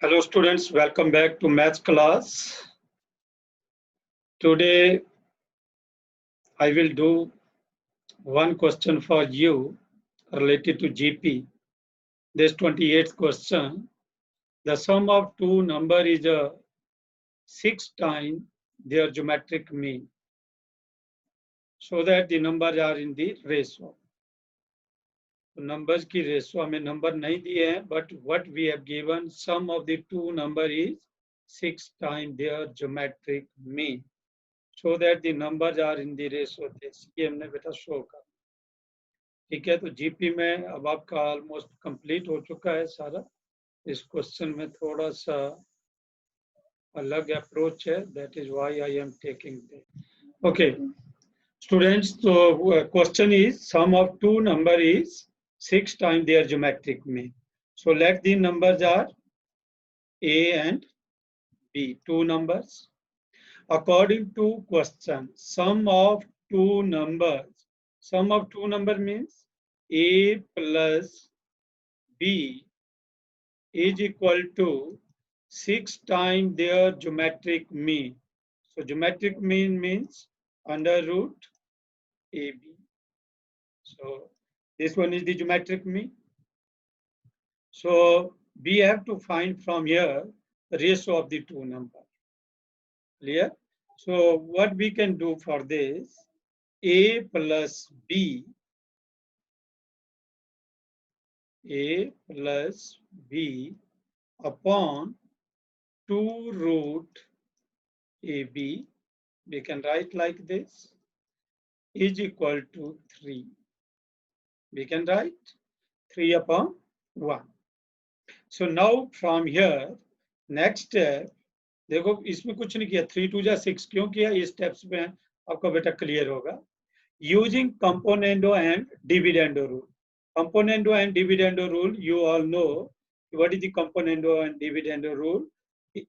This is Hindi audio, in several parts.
Hello students, welcome back to maths class. Today I will do one question for you related to GP. This 28th question. The sum of two numbers is a 6 times their geometric mean, so that the numbers are in the ratio. तो numbers की ratio हमें number नहीं दिए हैं, but what we have given sum of the two number is 6 times their geometric mean. So that the numbers are in the ratio this. ये हमने बेटा शो कर, ठीक है। तो जीपी में अब आपका ऑलमोस्ट कंप्लीट हो चुका है सारा। इस क्वेश्चन में थोड़ा सा अलग अप्रोच है, that is why I am taking this. Okay students, तो question is sum of two number is 6 times their geometric mean. So let the numbers are a and b, two numbers. According to question, sum of two number means a plus b is equal to 6 times their geometric mean. So geometric mean means under root ab. So this one is the geometric mean. So we have to find from here the ratio of the two numbers. Clear? So what we can do for this, a plus b upon 2 root ab, we can write like this, is equal to 3. We can write 3 upon 1. So now from here, next step, देखो इसमें कुछ नहीं किया, 3 2 जा 6 क्यों किया, ये स्टेप्स में आपका बेटा क्लियर होगा। Using componendo and dividendo rule. Componendo and dividendo rule, you all know what is the componendo and dividendo rule.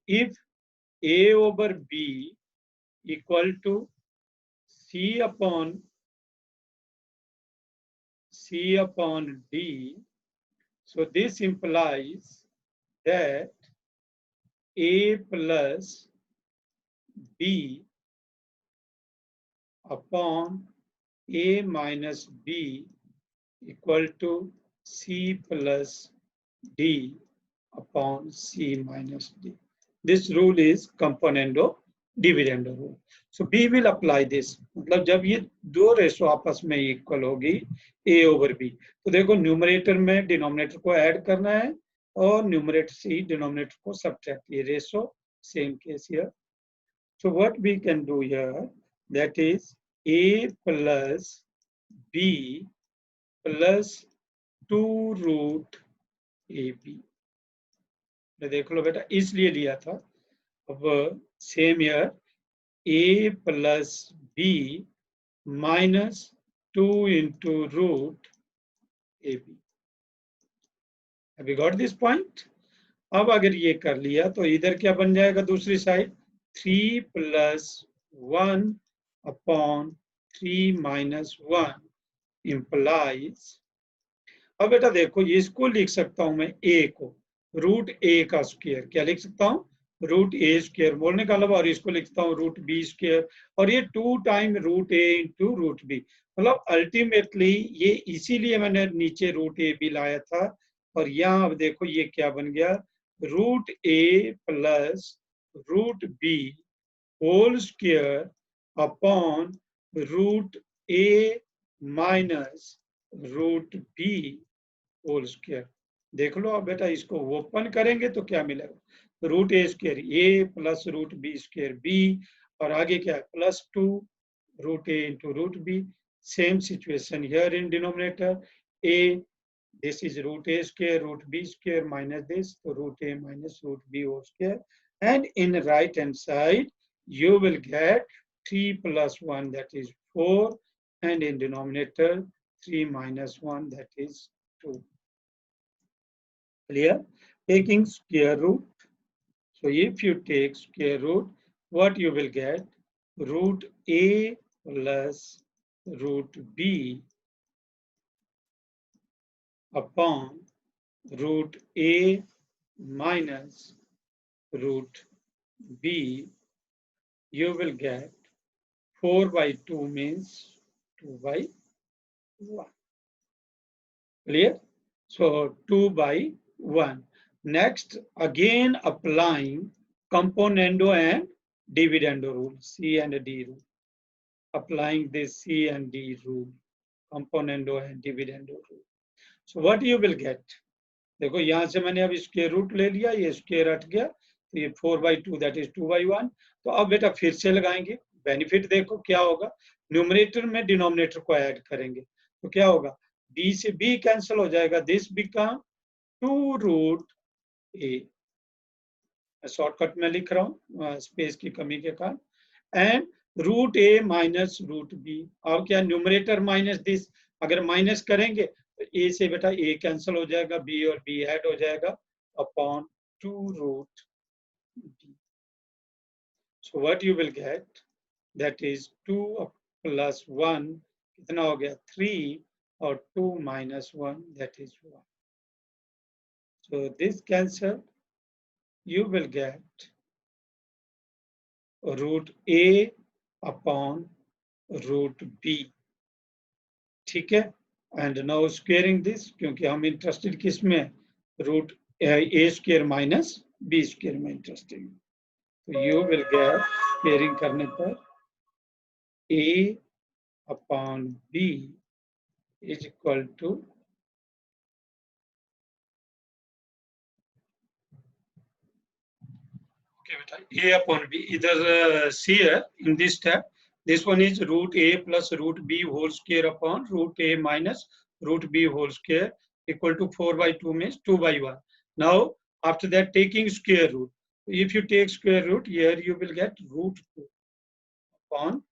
If a over b equal to c upon d, so this implies that a plus b upon a minus b equal to c plus d upon c minus d. This rule is componendo dividendo rule. So b will apply this. मतलब जब ये दो रेशो आपस में इक्वल होगी a over b, तो देखो न्यूमरेटर में डिनोमिनेटर को ऐड करना है और न्यूमरेटर से ही डिनोमिनेटर को सब्ट्रैक्ट, ये ratio same case here. So what we can do here, that is a plus b plus 2 root ab. देख लो बेटा, इसलिए लिया था। अब same here a plus b minus 2 into root ab. Have you got this point? अब अगर ये कर लिया तो इधर क्या बन जाएगा, दूसरी side 3 plus 1 upon 3 minus 1 implies, अब बेटा देखो ये इसको लिख सकता हूं मैं a को रूट a का स्क्वायर, क्या लिख सकता हूं, रूट a स्क्वायर बोलने का अलावा, और इसको लिखता हूं रूट b स्क्वायर, और ये 2 time root a into root b. मतलब अल्टीमेटली ये इसीलिए मैंने नीचे रूट a b लाया था, और यहाँ अब देखो ये क्या बन गया, root a plus root b whole square upon root a minus root b whole square. देख लो अब बेटा, इसको ओपन करेंगे तो क्या मिलेगा, root a square a plus root b square b, और आगे क्या है plus 2 root a into root b. Same situation here in denominator a, this is root a square root b square minus this, so root a minus root b whole square, and in right hand side you will get 3 plus 1, that is 4, and in denominator 3 minus 1, that is 2. Clear? Taking square root, so if you take square root, what you will get, root a plus root b upon root a minus root b, you will get 4 by 2 means 2 by 1. Clear? So 2 by 1. Next, again applying componendo and dividendo rule, C and D rule. Applying this C and D rule, componendo and dividendo rule. So what you will get? देखो यहाँ से मैंने अब स्क्वायर रूट ले लिया, ये स्क्वायर हट गया, तो ये 4 by 2 दैट इज 2 by 1. तो अब बेटा फिर से लगाएंगे. बेनिफिट देखो क्या होगा, न्यूमरेटर में डिनोमिनेटर को ऐड करेंगे तो क्या होगा, b से b कैंसिल हो जाएगा, this become 2 root a. Shortcut में लिख रहा हूँ स्पेस की कमी के कारण. And root a minus root b. अब क्या, न्यूमरेटर माइनस दिस, अगर माइनस करेंगे तो a से बेटा a कैंसिल हो जाएगा, b और b ऐड हो जाएगा upon 2 root b. So what you will get, that is 2 plus 1 कितना हो गया 3 और 2 minus 1 that is 1. So this cancel, you will get root a upon root b. ठीक है. And now squaring this, क्योंकि हम इंटरेस्टेड किस में, root a square minus b square में इंटरेस्टेड. तो you will get squaring करने पर a upon b is equal to a upon b. Either see here in this step, this one is root a plus root b whole square upon root a minus root b whole square equal to 4 by 2 means 2 by 1. Now after that taking square root, if you take square root here you will get root 2 upon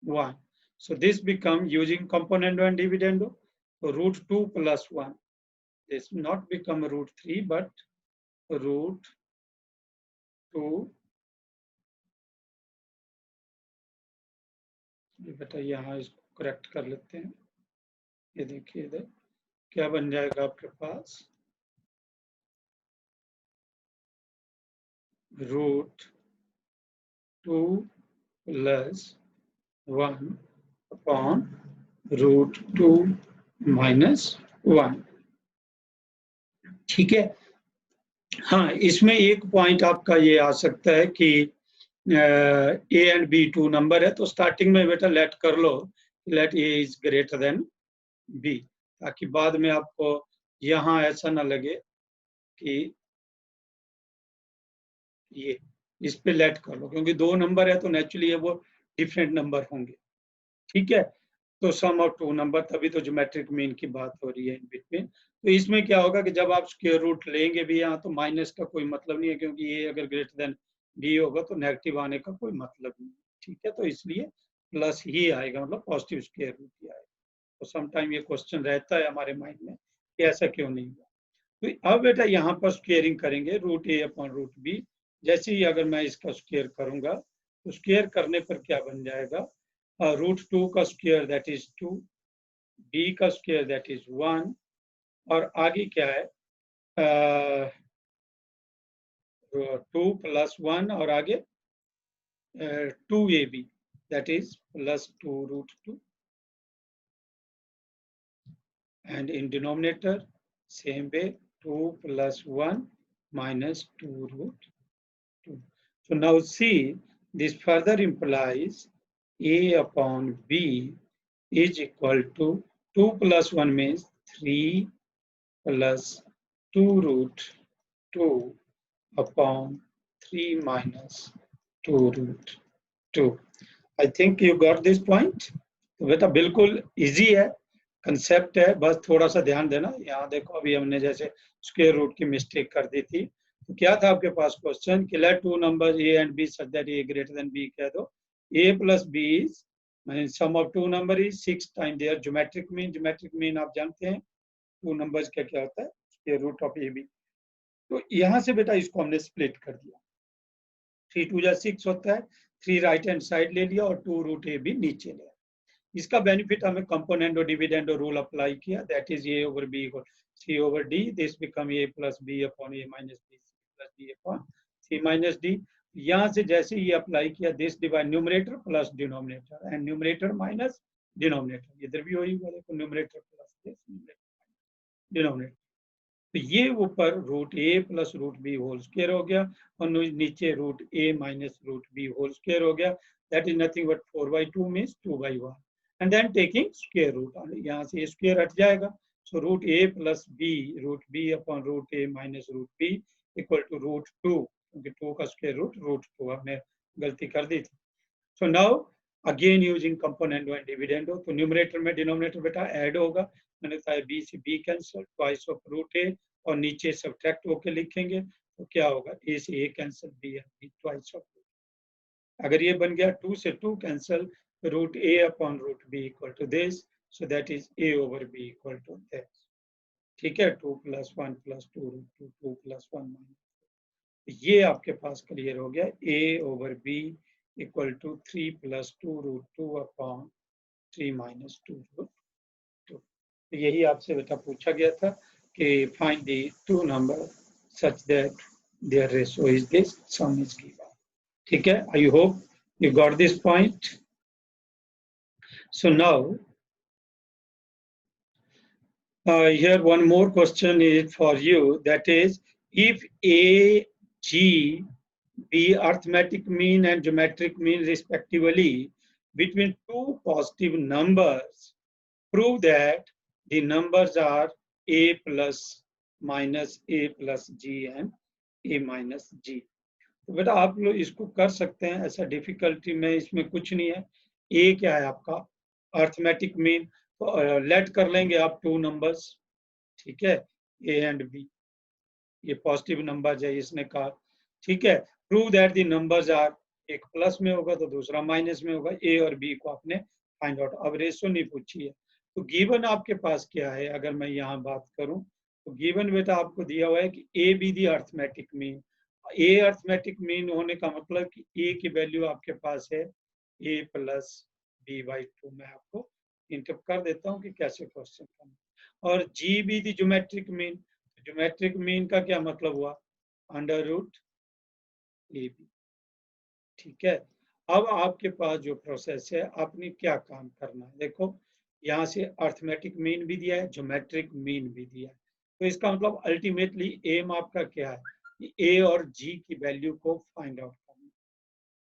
1. So this become using componendo and dividendo, so root 2 plus 1. This not become root 3 but root 2. बेटा यहाँ इसको करेक्ट कर लेते हैं. ये देखिए इधर क्या बन जाएगा आपके पास, root 2 plus 1 upon root 2 minus 1. ठीक है. हाँ, इसमें एक पॉइंट आपका ये आ सकता है कि a एंड b 2 नंबर है तो स्टार्टिंग में बेटा लेट कर लो, let a is greater than b, ताकि बाद में आपको यहाँ ऐसा ना लगे कि ये इस पे लेट कर लो, क्योंकि 2 नंबर है तो नेचुरली वो डिफरेंट नंबर होंगे. ठीक है. तो सम ऑफ 2 नंबर, तभी तो ज्योमेट्रिक मीन की बात हो रही है इन बिटवीन. तो इसमें क्या होगा कि जब आप स्क्वायर रूट लेंगे भी यहाँ तो माइनस का कोई मतलब नहीं है, क्योंकि ये अगर ग्रेटर देन बी होगा तो नेगेटिव आने का कोई मतलब नहीं. ठीक है. तो इसलिए प्लस ही आएगा, मतलब पॉजिटिव स्क्वायर रूट ही आएगा. तो समटाइम ये क्वेश्चन रहता है हमारे माइंड में कि ऐसा क्यों नहीं हुआ. तो अब बेटा यहाँ पर स्क्वेयरिंग करेंगे root A upon root B. जैसे ही अगर मैं इसका स्क्वायर करूंगा तो स्क्वायर करने पर क्या बन जाएगा, रूट 2 का स्क्वायर दैट इज 2, b का स्क्वायर दैट इज 1, और आगे क्या है 2 प्लस 1 और आगे 2ab that is plus 2 root 2, and in denominator same way 2 plus 1 minus 2 root 2. So now see, this further implies a upon b is equal to 2 plus 1 means 3 plus 2 root 2 upon 3 minus 2 root 2. I think you got this point. तो बेटा बिल्कुल इजी है, कंसेप्ट है, बस थोड़ा सा ध्यान देना. यहाँ देखो अभी हमने जैसे स्क्वायर रूट की मिस्टेक कर दी थी, तो क्या था आपके पास क्वेश्चन कि let 2 numbers a and b such that a greater than b कह दो. a plus b is sum of 2 number is 6 times their geometric mean. geometric mean आप जानते हैं 2 नंबर्स क्या क्या होता है, स्क्वायर रूट ऑफ ab. तो यहाँ से बेटा इसको हमने स्प्लिट कर दिया, 3 2 6 होता है, 3 राइट हैंड साइड ले लिया और 2 रूट ab नीचे लिया. इसका बेनिफिट हमें कंपोनेंडो डिविडेंडो रूल अप्लाई किया, that is a over b equal c over d. This become a plus b upon a minus b plus d upon c minus D. यहाँ से जैसे ये अप्लाई किया, this divide numerator plus denominator and numerator minus denominator, इधर भी वही हुआ, देखो न्यूमरेटर प्लस दिस डिनोमिनेटर। तो ये ऊपर root A plus root B whole square हो गया और नीचे root A minus root B whole square हो गया। That is nothing but 4/2 means 2/1 and then taking square root, यहाँ से स्क्वायर हट जाएगा। So root A plus B root B upon root A minus root B equal to root 2, क्योंकि 2 का स्क्वायर रूट रूट 2, हमने गलती कर दी थी। So now again using componendo and dividendo, तो न्यूमरेटर में डिनोमिनेटर बेटा ऐड होगा, मैंने कहा बी से B cancel, twice of root A, और नीचे सब्ट्रैक्ट होके लिखेंगे तो क्या होगा, ए से ए कैंसिल, बी है बी ट्वाइस ऑफ। अगर ये बन गया 2 से 2 कैंसिल, root A upon root B equal to this, so that is A over B equal to this. ठीक है, 2 + 1 + 2 रूट 2, 2 + 1 -, ये आपके पास क्लियर हो गया, A over B equal to 3 + 2 root 2 upon 3 - 2 root 2। तो यही आपसे बेटा पूछा गया था कि find the two number such that their ratio is this, sum is given. ठीक है, I hope you got this point. So now here one more question is for you, that is, if a g be arithmetic mean and geometric mean respectively between two positive numbers, prove that the numbers are a plus minus a plus g and a minus g। तो बेटा आप लोग इसको कर सकते हैं, ऐसा डिफिकल्टी में इसमें कुछ नहीं है। ए क्या है आपका अर्थमेटिक मीन, तो लेट कर लेंगे आप 2 नंबर्स, ठीक है, ए एंड बी, ये पॉजिटिव नंबर है इसने कहा। ठीक है, prove that the numbers are, एक प्लस में होगा तो दूसरा माइनस में होगा, ए और बी को आपने फाइंड आउट। अब रेशियो नहीं पूछी है, तो गिवन आपके पास क्या है, अगर मैं यहाँ बात करूं तो गिवन बेटा आपको दिया हुआ है कि A be the arithmetic mean. A arithmetic mean होने का मतलब कि ए की वैल्यू आपके पास है a प्लस b/2। मैं आपको इंटरप्ट कर देता हूँ कि कैसे क्वेश्चन करना। और G be the geometric mean, geometric mean का क्या मतलब हुआ, √AB। ठीक है, अब आपके पास जो प्रोसेस है, आपने क्या काम करना है, देखो यहाँ से अर्थमेटिक मीन भी दिया है, ज्योमेट्रिक मीन भी दिया है, तो इसका मतलब अल्टीमेटली एम आपका क्या है, ए और जी की वैल्यू को फाइंड आउट करना।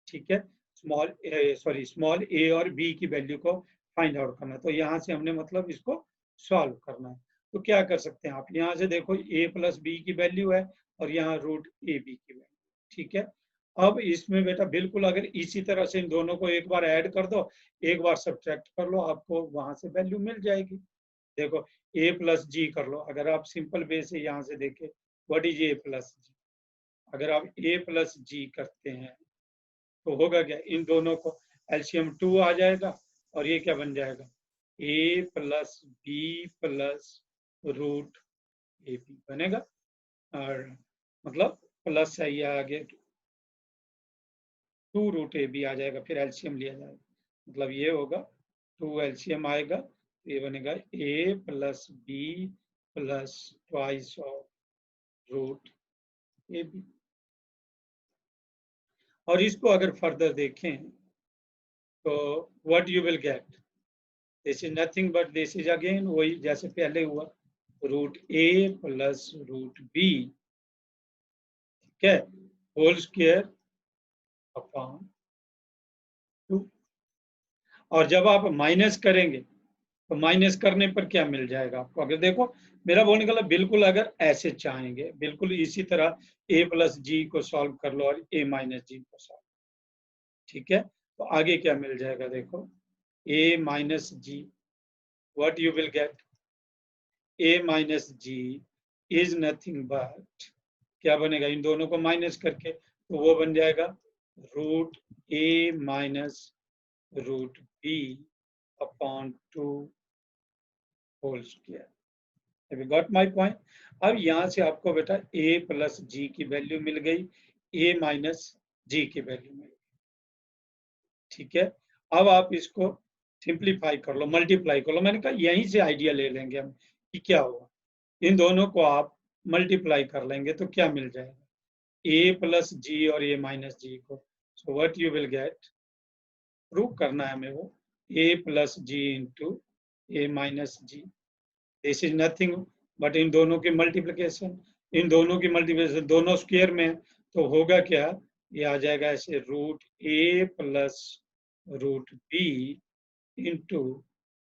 ठीक है, स्मॉल ए और बी की वैल्यू को फाइंड आउट करना। तो यहाँ से हमने मतलब इसको सॉल्व करना है। तो क्या कर सकते हैं आप, यहाँ से देखो a प्लस बी की वैल्यू है और यहाँ √AB की वैल्यू। ठीक है, अब इसमें बेटा बिल्कुल अगर इसी तरह से इन दोनों को एक बार ऐड कर दो, एक बार सब्ट्रैक्ट कर लो, आपको वहां से वैल्यू मिल जाएगी। देखो a प्लस जी कर लो, अगर आप सिंपल वे से यहाँ से देखें, व्हाट इज a प्लस जी, अगर आप a प्लस जी करते हैं तो होगा क्या, इन दोनों को एलसीएम 2 आ जाएगा और ये क्या बन जाएगा, a plus B plus √AB बनेगा, और मतलब प्लस है ये आगे 2√AB आ जाएगा, फिर एलसीएम लिया जाएगा, मतलब ये होगा 2 एलसीएम आएगा, ये बनेगा a plus B plus twice of √AB। और इसको अगर फर्दर देखें तो what you will get, this is nothing but this is again वही जैसे पहले हुआ, √A प्लस √B, ठीक है, होल स्क्वायर अपॉन 2। और जब आप माइनस करेंगे तो माइनस करने पर क्या मिल जाएगा आपको, अगर देखो मेरा बोलने का बिल्कुल अगर ऐसे चाहेंगे, बिल्कुल इसी तरह a प्लस जी को सॉल्व कर लो और a माइनस जी को सॉल्व, ठीक है, तो आगे क्या मिल जाएगा, देखो a minus G, what you will get, a minus G is nothing but, क्या बनेगा, इन दोनों को माइनस करके तो वो बन जाएगा √A minus √B upon 2 whole square. Have you got my point? अब यहाँ से आपको बेटा a प्लस जी की वैल्यू मिल गई, a माइनस जी की वैल्यू मिल गई। ठीक है, अब आप इसको सिंप्लीफाई कर लो, मल्टीप्लाई कर लो, मैंने कहा यहीं से आइडिया ले लेंगे हम कि क्या होगा, इन दोनों को आप मल्टीप्लाई कर लेंगे तो क्या मिल जाएगा, ए प्लस जी और ए माइनस जी को। So what you will get, prove करना है हमें वो, A plus G into A minus G. This is nothing but इन दोनों की मल्टीप्लिकेशन, इन दोनों की मल्टीप्लिकेशन दोनों स्क्वायर में, तो होगा क्या, ये आ जाएगा ऐसे root A plus root B into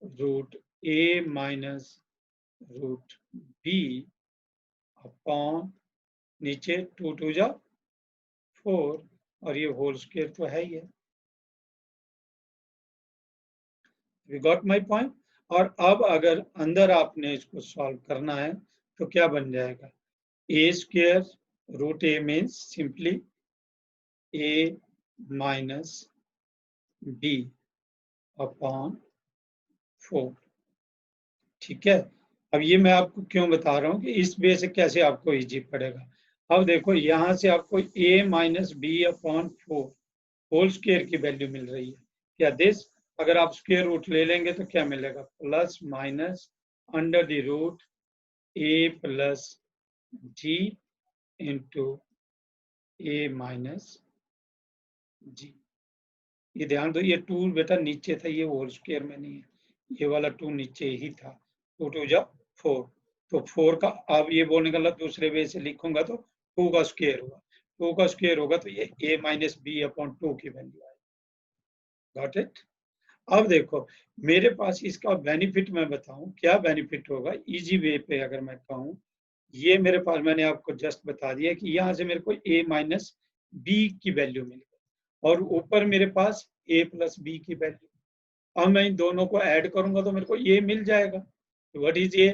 root A minus root B upon नीचे 2 2 जा 4 और ये होल स्क्वायर तो है ही है। We got my point. और अब अगर अंदर आपने इसको सॉल्व करना है तो क्या बन जाएगा, ए स्क्वायर रूट ए मीन्स सिंपली ए माइनस बी अपॉन 4। ठीक है, अब ये मैं आपको क्यों बता रहा हूँ कि इस वे से कैसे आपको इजी पड़ेगा। अब देखो यहाँ से आपको A minus B upon 4 whole square की वैल्यू मिल रही है। क्या दिस, अगर आप स्क्वायर रूट ले लेंगे तो क्या मिलेगा, plus minus under the root A plus G into A minus G. ये ध्यान दो, ये 2 बेटा नीचे था, ये होल स्क्वायर में नहीं है, ये वाला 2 नीचे ही था। 2 2 जा 4, तो 4 का अब ये बोलने का मतलब दूसरे वे से लिखूंगा तो 2 का स्क्वायर हुआ, 2 का स्क्वायर होगा तो ये a माइनस बी अपॉन 2 की वैल्यू आएगी। Got it. अब देखो मेरे पास इसका बेनिफिट मैं बताऊं, क्या बेनिफिट होगा इजी वे पे अगर मैं कहूं, ये मेरे पास मैंने आपको जस्ट बता दिया कि यहाँ से मेरे को a माइनस बी की वैल्यू मिल गई और ऊपर मेरे पास a प्लस बी की वैल्यू। अब मैं इन दोनों को ऐड करूंगा तो मेरे को ये मिल जाएगा, व्हाट इज ये,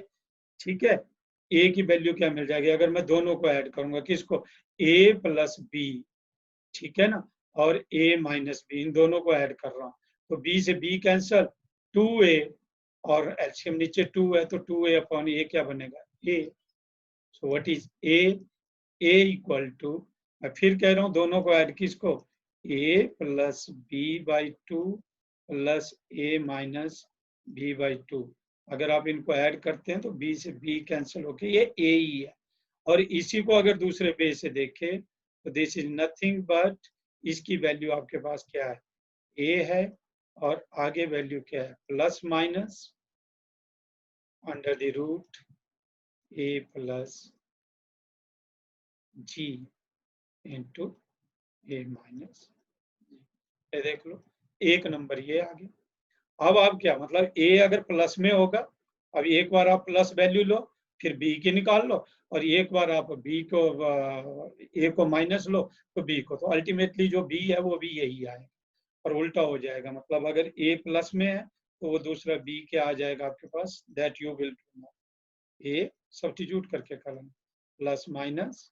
ठीक है, ए की वैल्यू क्या मिल जाएगी अगर मैं दोनों को ऐड करूंगा, किसको, ए प्लस बी, ठीक है ना, और ए माइनस बी, इन दोनों को ऐड कर रहा हूँ तो बी से बी कैंसल, 2a और एलसीएम नीचे 2 है तो 2a अपॉन ए क्या बनेगा, a। So what is a equal to, मैं फिर कह रहा हूँ दोनों को ऐड, किसको, a plus B by 2 plus a minus B by 2। अगर आप इनको ऐड करते हैं तो b से b कैंसिल होके ये a ही है। और इसी को अगर दूसरे वे से देखें तो दिस इज नथिंग बट, इसकी वैल्यू आपके पास क्या है, a है और आगे वैल्यू क्या है, plus minus under the root a plus G into A minus, ये देख लो एक नंबर ये आ गया। अब आप क्या मतलब a अगर प्लस में होगा, अब एक बार आप प्लस वैल्यू लो फिर b की निकाल लो और एक बार आप b को a को माइनस लो तो b को, तो अल्टीमेटली जो b है वो भी यही आएगा और उल्टा हो जाएगा, मतलब अगर a प्लस में है तो वो दूसरा b क्या आ जाएगा आपके पास, that you will a substitute करके कलम प्लस माइनस,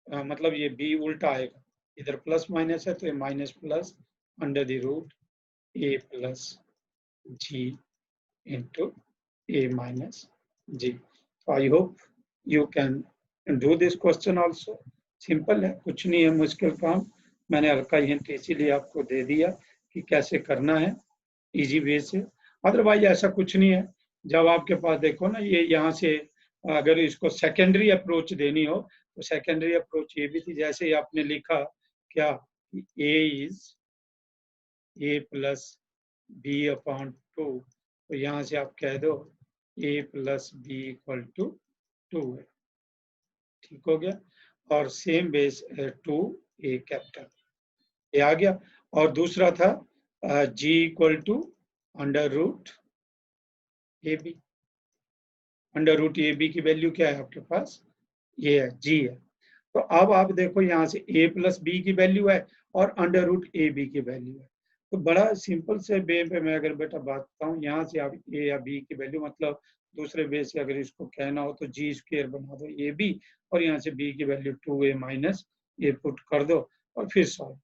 मतलब ये b उल्टा आएगा, इधर प्लस माइनस है तो ये minus plus under the root a plus g into a minus g. So I hope you can do this question also. Simple है, कुछ नहीं है मुश्किल काम, मैंने हल्का हिंट इसीलिए आपको दे दिया कि कैसे करना है इजी वे से, अदरवाइज ऐसा कुछ नहीं है। जब आपके पास देखो ना ये यहाँ से अगर इसको सेकेंडरी अप्रोच देनी हो तो सेकेंडरी अप्रोच ये भी थी, जैसे ही आपने लिखा क्या, a is a plus B upon 2, तो यहाँ से आप कह दो a plus B equal to 2 है, ठीक हो गया। और सेम बेस 2 a कैपिटल, ये आ गया। और दूसरा था g equal to under root A B, under root A B की वैल्यू क्या है आपके पास, ये है g है। तो अब आप देखो यहाँ से a प्लस बी की वैल्यू है और अंडर रूट ए बी की वैल्यू है, तो बड़ा सिंपल से वे पे मैं अगर बेटा बात बताऊँ, यहाँ से आप a या b की वैल्यू, मतलब दूसरे वे से अगर इसको कहना हो तो जी स्क्वायर बना दो ए बी और यहाँ से b की वैल्यू 2a माइनस ए पुट कर दो और फिर सॉल्व,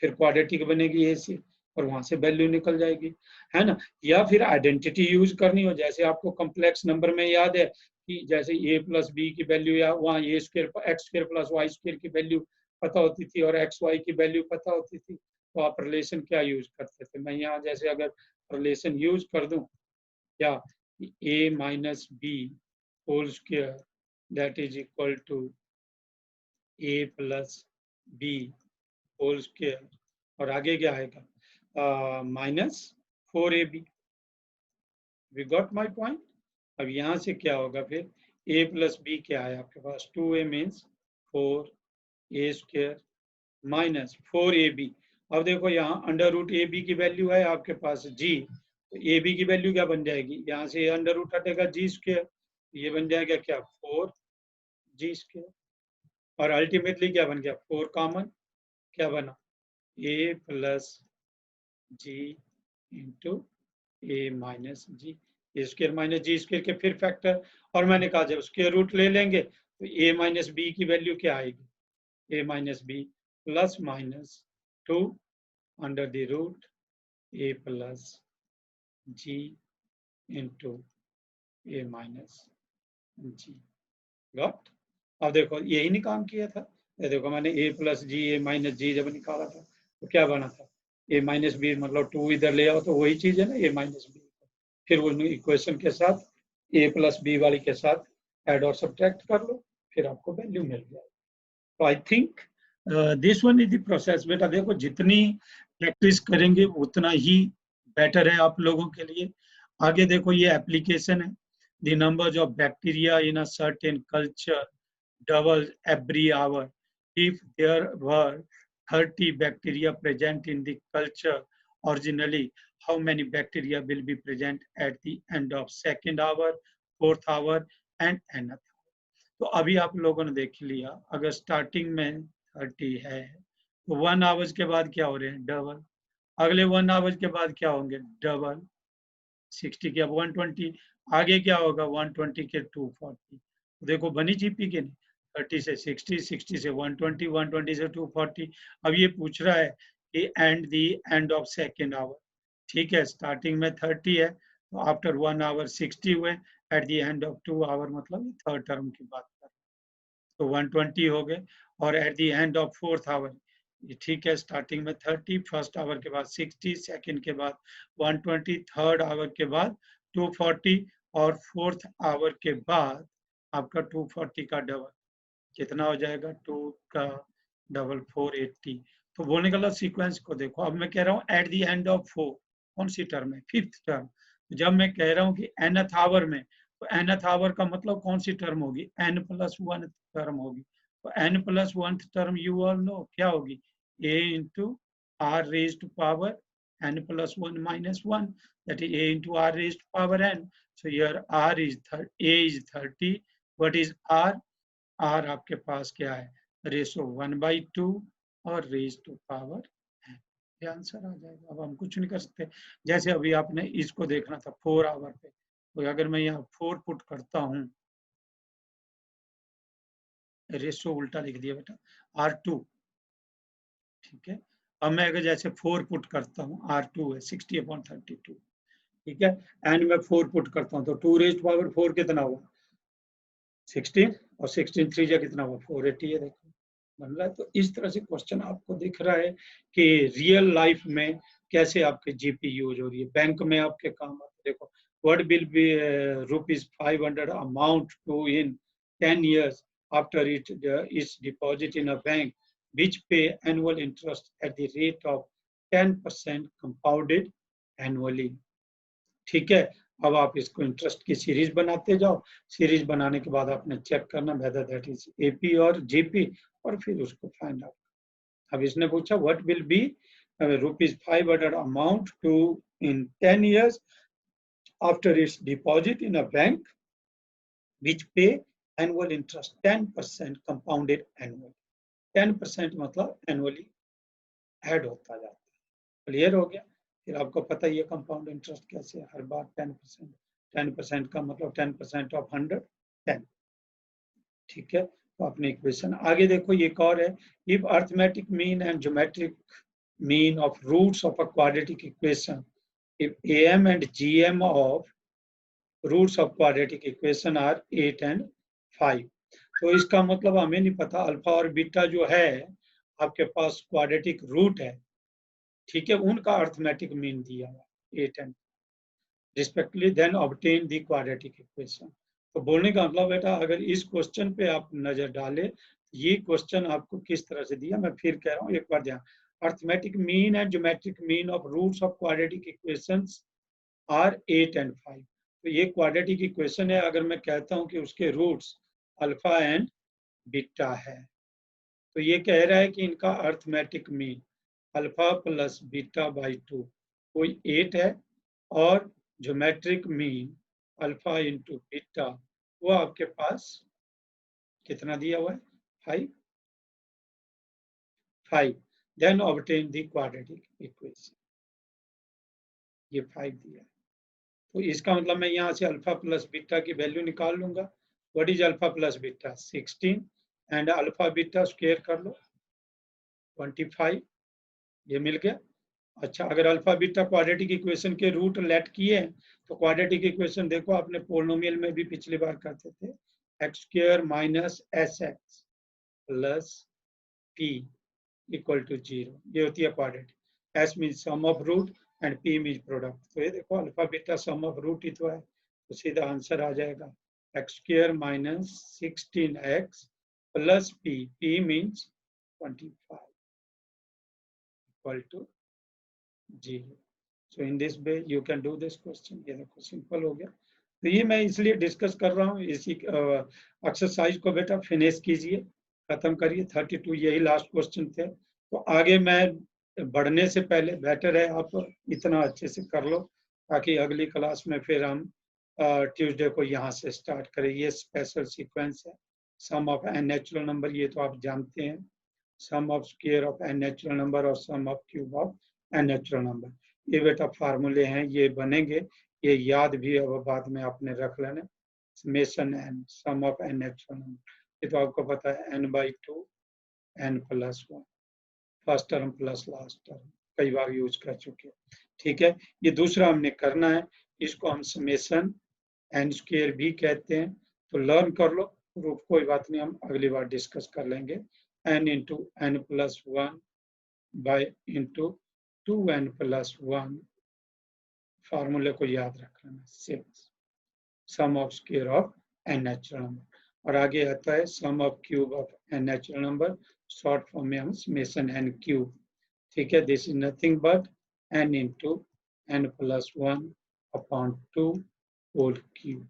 फिर क्वाड्रेटिक बनेगी ए से और वहां से वैल्यू निकल जाएगी, है ना। या फिर आइडेंटिटी यूज करनी हो, जैसे आपको कॉम्प्लेक्स नंबर में याद है कि जैसे a प्लस बी की वैल्यू या वहाँ A square X square plus Y square की वैल्यू पता होती थी और एक्स वाई की वैल्यू पता होती थी, तो आप रिलेशन क्या यूज करते थे, मैं यहाँ जैसे अगर रिलेशन यूज कर दूं क्या, a minus B whole square that is equal to A plus B whole square और आगे क्या आएगा minus 4ab। We got my point. अब यहाँ से क्या होगा फिर a प्लस बी क्या है आपके पास 2a means 4a square minus 4ab। अब देखो यहाँ अंडर रूट ए बी की वैल्यू है आपके पास g, तो ए बी की वैल्यू क्या बन जाएगी, यहाँ से अंडर रूट हटेगा जी स्क्वायर, ये बन जाएगा क्या 4g स्क्वायर और अल्टीमेटली क्या बन गया 4 कॉमन क्या बना a plus G into A minus G, A square minus G square के फिर फैक्टर, और मैंने कहा जब स्क्वायर रूट ले लेंगे तो ए माइनस बी की वैल्यू क्या आएगी, A minus B plus minus 2 under the root A plus G into A minus G. Got. अब देखो यही नहीं काम किया था, ये देखो मैंने ए प्लस जी ए माइनस जी जब निकाला था तो क्या बना था ए माइनस बी, मतलब 2 इधर ले आओ तो वही चीज है ना ए माइनस बी, फिर वो इक्वेशन के साथ ए प्लस बी वाली के साथ ऐड और सब्ट्रैक्ट कर लो, फिर आपको वैल्यू मिल जाएगी। तो I think this one is the process. बेटा देखो जितनी प्रैक्टिस करेंगे उतना ही बेटर है आप लोगों के लिए। आगे देखो ये एप्लीकेशन है, the number of bacteria in a certain culture doubles every hour. If there were 30 bacteria present in the culture originally, how many bacteria will be present at the end of second hour, fourth hour and nth? तो अभी आप लोगों ने देख लिया, अगर स्टार्टिंग में 30 है तो 1 आवर्स के बाद क्या हो रहे हैं डबल, अगले 1 आवर्स के बाद क्या होंगे डबल, 60 के अब 120, आगे क्या होगा 120 के 240। देखो बनी जीपी के नहीं, 30 से 60, 60 से 120, 120 से 240। अब ये पूछ रहा है कि and the end of second hour, ठीक है स्टार्टिंग में 30 है तो आफ्टर 1 आवर 60 हुए, at the end of 2 hour मतलब थर्ड टर्म की बात कर, तो 120 हो गए, और at the end of fourth hour ठीक है स्टार्टिंग में 30, फर्स्ट आवर के बाद 60, सेकंड के बाद 120, थर्ड आवर के बाद 240 और फोर्थ आवर के बाद आपका 240 का डबल कितना हो जाएगा 2 का डबल 480। तो बोलने का सीक्वेंस को देखो, अब मैं कह रहा हूँ एट द एंड ऑफ 4 कौन सी टर्म है फिफ्थ टर्म, जब मैं कह रहा हूँ कि nth आवर में, तो nth आवर का मतलब कौन सी टर्म होगी n+1 टर्म होगी, तो n+1 term you all know क्या होगी a into r raised to power n+1 minus 1, that is a into r raised to power n. So here r is a is 30, what is r, r आपके पास क्या है रेशो 1/2 और रेज टू पावर, ये आंसर आ जाएगा। अब हम कुछ नहीं कर सकते, जैसे अभी आपने इसको देखना था 4 आवर पे, तो अगर मैं यहाँ 4 पुट करता हूँ, रेशो उल्टा लिख दिया बेटा R2, ठीक है। अब मैं अगर जैसे 4 पुट करता हूँ, R2 है 60/32, ठीक है, एंड मैं 4 पुट करता हूँ तो 2 रेज पावर 4 कितना हुआ 16, और 16 3 जा कितना हुआ 480 है, देखो बन रहा है। तो इस तरह से क्वेश्चन आपको दिख रहा है कि रियल लाइफ में कैसे आपके जीपी यूज हो रही है, बैंक में आपके काम आते। देखो what will be ₹500 amount to in 10 years after it is deposit in a bank which pay annual interest at the rate of 10% compounded annually, ठीक है। अब आप इसको इंटरेस्ट की सीरीज बनाते जाओ, सीरीज बनाने के बाद आपने चेक करना वेदर दैट इज एपी और जीपी, और फिर उसको फाइंड आउट। अब इसने पूछा what will be ₹500 amount to in 10 years after it's deposit in a bank which pay annual interest 10% compounded annual, 10% मतलब एनुअली ऐड होता जाता है। क्लियर हो गया। फिर आपको पता ही है कंपाउंड इंटरेस्ट कैसे है, हर बार 10%, 10% का मतलब 10% ऑफ 100 10, ठीक है। तो अपने इक्वेशन आगे देखो, ये एक और है, if arithmetic mean and geometric mean of roots of a quadratic equation, if am and gm of roots of quadratic equation are 8 and 5, तो इसका मतलब हमें नहीं पता अल्फा और बीटा जो है आपके पास क्वाड्रेटिक रूट है, ठीक है, उनका अर्थमेटिक मीन दिया हुआ 8 and respectively, then obtain the quadratic equation। तो बोलने का मतलब बेटा अगर इस क्वेश्चन पे आप नजर डालें, ये क्वेश्चन आपको किस तरह से दिया, मैं फिर कह रहा हूँ एक बार ध्यान। Arithmetic mean and geometric mean of roots of quadratic equations are 8 and 5। तो ये क्वाड्रेटिक इक्वेशन है, अगर मैं कहता हूँ कि उसके रूट्स अल्फा एंड बीटा है, तो ये कह रहा है कि इनका arithmetic mean alpha plus beta by 2 कोई 8 है, और geometric mean alpha into beta वो आपके पास कितना दिया हुआ है, 5। Then obtain the quadratic equation, ये 5 दिया है। तो इसका मतलब मैं यहाँ से अल्फा प्लस बीटा की वैल्यू निकाल लूंगा। What is alpha plus beta, 16, and alpha beta square कर लो 25, ये मिल गया। अच्छा, अगर अल्फा बीटा क्वाड्रेटिक इक्वेशन के रूट लेट किए हैं, तो क्वाड्रेटिक इक्वेशन देखो आपने पोलिनोमियल में भी पिछली बार करते थे, X square minus S X plus P equal to 0, ये होती है quadratic. S means sum of root and P means product. तो ये देखो alpha beta sum of root ही तो है, तो सीधा आंसर आ जाएगा X square minus 16x plus P means 25 equal to 0। So in this way you can do this question। ये देखो सिंपल हो गया। तो ये मैं इसलिए डिस्कस कर रहा हूँ, इसी एक्सरसाइज को बेटा फिनिश कीजिए, खत्म करिए। 32 यही लास्ट क्वेश्चन थे। तो आगे मैं बढ़ने से पहले बेटर है आप इतना अच्छे से कर लो, ताकि अगली क्लास में फिर हम ट्यूसडे को यहाँ से स्टार्ट करें। ये स्पेशल सीक्वेंस है, sum of N natural number, ये तो आप जानते हैं, sum of square of N natural number और sum of cube of N natural number. ये बेटा फार्मूले हैं, ये बनेंगे, ये याद भी अब बाद में आपने रख लेना। Summation n sum of N natural number, ये तो आपको पता है n/2 n+1, first term plus last term, कई बार यूज कर चुके हैं। ठीक है, ये दूसरा हमने करना है, इसको हम समेशन एन स्क्वायर भी कहते हैं। तो लर्न कर लो, प्रूफ कोई बात नहीं, हम अगली बार डिस्कस कर लेंगे। n into n+1 by into 2n+1, फार्मूले को याद रखना, sum of square of N natural number. और आगे आता है sum of cube of N natural number, short form में हम समेशन एन क्यूब। ठीक है, this is nothing but n into n+1 upon 2 whole cube.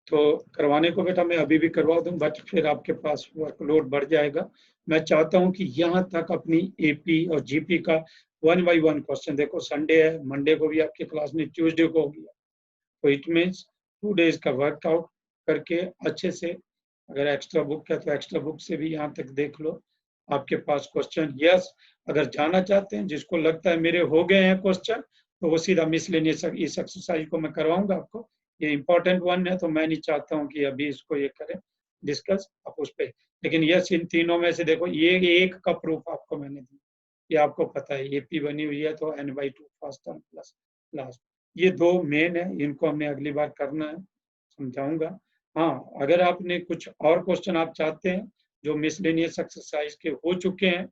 तो करवाने को बेटा मैं अभी भी करवा दूं, बट फिर आपके पास वर्कलोड बढ़ जाएगा। मैं चाहता हूं कि यहाँ तक अपनी एपी और जीपी का 1 by 1 क्वेश्चन, देखो संडे है, मंडे को भी आपकी क्लास नहीं, ट्यूसडे को हो गया, तो इट मीन्स 2 days का वर्कआउट करके अच्छे से, अगर एक्स्ट्रा बुक है तो एक्स्ट्रा बुक से भी यहाँ तक देख लो, आपके पास क्वेश्चन। यस, अगर जाना चाहते हैं, जिसको लगता है मेरे हो गए हैं क्वेश्चन, तो वो सीधा मिसलेनियस इस एक्सरसाइज को मैं करवाऊंगा आपको, ये इंपॉर्टेंट वन है, तो मैं नहीं चाहता हूँ कि अभी इसको ये करें डिस्कस आप उस पर। लेकिन यस, इन तीनों में से देखो ये एक का प्रूफ आपको मैंने दिया, ये आपको पता है, एपी बनी हुई है तो n/2 first term plus last, ये दो मेन है, इनको हमने अगली बार करना है, समझाऊंगा। हाँ, अगर आपने कुछ और क्वेश्चन आप चाहते हैं जो मिसलेनियस एक्सरसाइज के हो चुके हैं,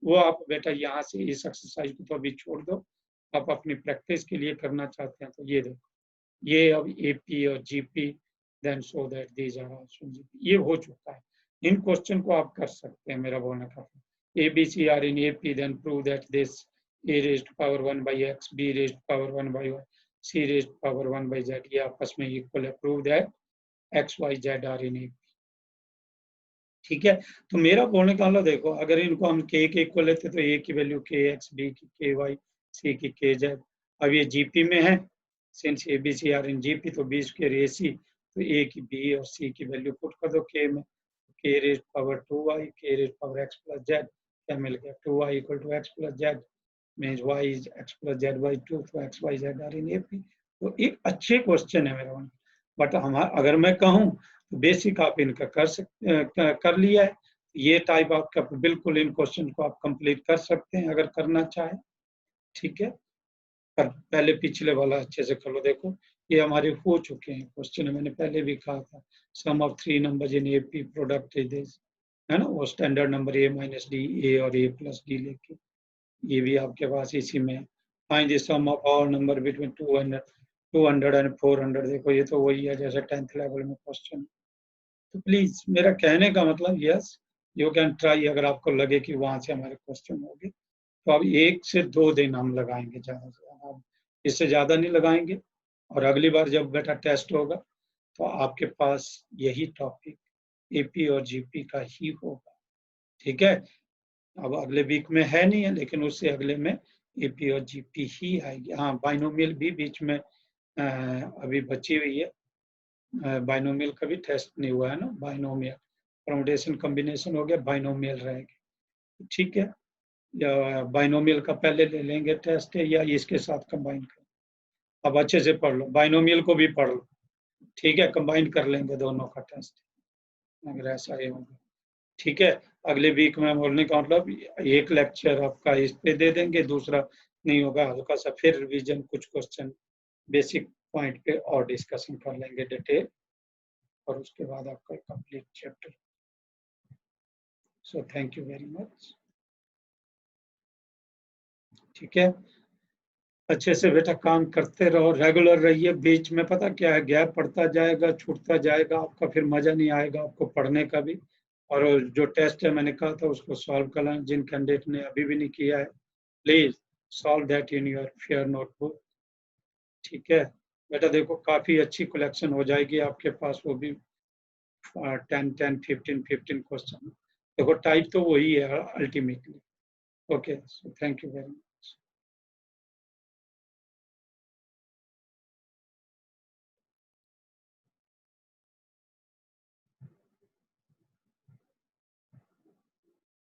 वो आप बेटा यहाँ से इस एक्सरसाइज को तो अभी छोड़ दो, आप अपनी प्रैक्टिस के लिए करना चाहते हैं, तो ये देखो, ये अब एपी और GP, then so that these are also GP, ये हो चुका है। इन क्वेश्चन को आप कर सकते हैं, मेरा बोलने का ABC are in AP, then prove that this a raised to power 1 by x, b raised to power 1 by y, c raised to power 1 by z, ये आपस में इक्वल है, prove that x, y, z are in AP। ठीक है, तो मेरा बोलने का मतलब देखो, अगर इनको हम k के इक्वल लेते तो a की वैल्यू kx, b की ky, c की kz। अब ये जीपी में है, since ABC are in GP, तो b स्क्वायर AC, तो a की b और c की वैल्यू पुट कर दो k में, k raised to power 2y, k raised to power x plus z, क्या मिल गया, 2y equal to x plus z, means y is x plus z by 2, तो x, y, z are in AP। तो एक अच्छे क्वेश्चन है मेरा, बट हमारा अगर मैं कहूँ तो बेसिक आप इनका कर लिया है, ये टाइप आपका बिल्कुल इन क्वेश्चन को आप कंप्लीट कर सकते हैं अगर करना चाहे। ठीक है, पर पहले पिछले वाला अच्छे से कर लो। देखो ये हमारे हो चुके हैं क्वेश्चन, मैंने पहले भी कहा था, sum of 3 numbers in AP product is this, है ना, वो standard number a minus d, a और a plus d लेके, ये भी आपके पास इसी में। Find the sum of all number between 200 and 400, देखो ये तो वही है जैसे 10th लेवल में क्वेश्चन। तो प्लीज मेरा कहने का मतलब, यस यू कैन ट्राई, अगर आपको लगे कि वहां से हमारे क्वेश्चन होंगे तो अब 1 से 2 दिन हम लगाएंगे, ज्यादा से ज्यादा, हम इससे ज्यादा नहीं लगाएंगे। और अगली बार जब बेटा टेस्ट होगा तो आपके पास यही टॉपिक एपी और जीपी का ही होगा, ठीक है। अब अगले वीक में है नहीं है, लेकिन उससे अगले में एपी और जीपी ही आएगी। हाँ, बाइनोमियल भी बीच में अभी बची हुई है। बाइनोमियल का भी टेस्ट नहीं हुआ है ना, बाइनोमियल परमुटेशन कॉम्बिनेशन हो गया, बाइनोमियल रहेगी, ठीक है। या बाइनोमियल का पहले ले लेंगे टेस्ट है, या इसके साथ कंबाइन कर। अब अच्छे से पढ़ लो, बाइनोमियल को भी पढ़ लो, ठीक है, कंबाइन कर लेंगे दोनों का टेस्ट, अगर ऐसा ही होगा, ठीक है। अगले वीक में बोलने का मतलब एक लेक्चर आपका इस पे दे देंगे, दूसरा नहीं होगा, हल्का सा फिर रिवीजन, कुछ क्वेश्चन बेसिक पॉइंट पे और डिस्कशन कर लेंगे डिटेल, और उसके बाद आपका complete chapter. So thank you very much, ठीक है। अच्छे से बेटा काम करते रहो, रेगुलर रहिए, बीच में पता क्या है, गैप पड़ता जाएगा, छूटता जाएगा, आपका फिर मजा नहीं आएगा आपको पढ़ने का भी। और जो टेस्ट है मैंने कहा था उसको सॉल्व करना, जिन कैंडिडेट ने अभी भी नहीं किया है please solve that in your fair notebook, ठीक है। बेटा देखो काफी अच्छी कलेक्शन हो जाएगी आपके पास, वो भी 10-10, 15-15 क्वेश्चन। देखो टाइप तो वही है ultimately. Okay, so thank you very much.